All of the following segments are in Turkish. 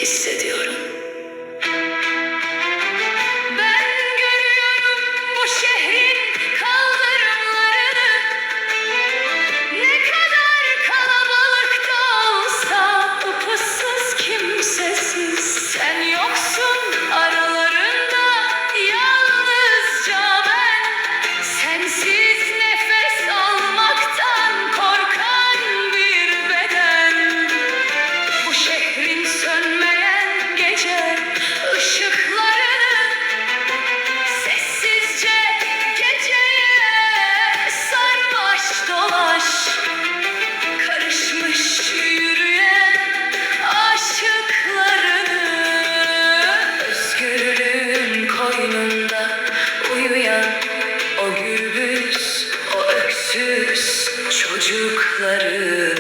hissediyorum. Ben görüyorum bu şehrin kaldırımlarını. Ne kadar kalabalık da olsa ıpıssız, kimsesiz. Sen yoksun aralarında, yalnızca ben. Sensiz nefes almaktan korkan bir beden. Bu şehrin sönmeyen gece ışıklarını sessizce geceye sarmaş dolaş. Karışmış yürüyen aşıklarını, özgürlüğün koynunda uyuyan o gürbüz, o öksüz çocukları.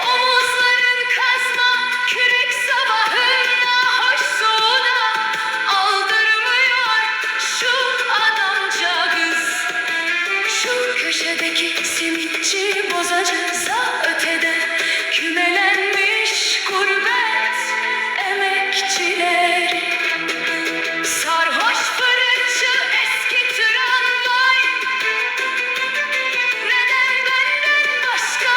Omuzların kazma kürek sabahında hoş soğuğuna aldırmıyor şu adamcağız. Şu köşedeki simitçi bozacaksa ötede kümelenmiş gurbet emekçileri. Sarhoş fırıncı eski tramvay, neden benden başka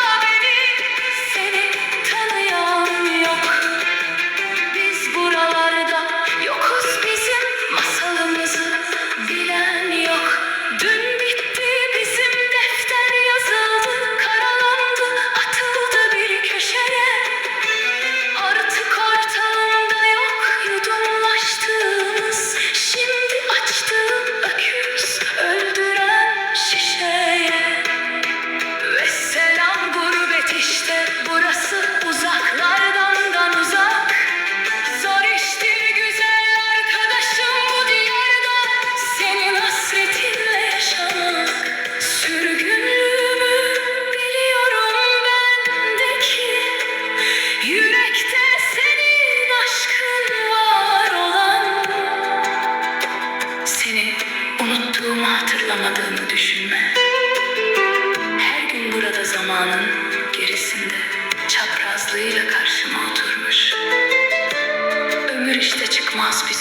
seni tanıyan yok? Biz buralarda yokuz, bizim masalımızı bilen yok. Dün bitti bizim defter, yazıldı, karalandı, atıldı bir köşeye. Artık ortamda yok yudumlaştığımız, şimdi açtığım öküz öldüren şişeye. Ve selam gurbet, işte burası uzaklardan uzak. Zor iştir güzel arkadaşım bu diyarda, senin hasretinle yaşamak. Sürgünlüğümü biliyorum bendeki, yürekte senin aşkın var olan. Seni unuttuğumu, hatırlamadığımı düşünme. Her gün burada zamanın gerisinde çaprazlığıyla karşıma oturmuş. Ömür işte çıkmaz bir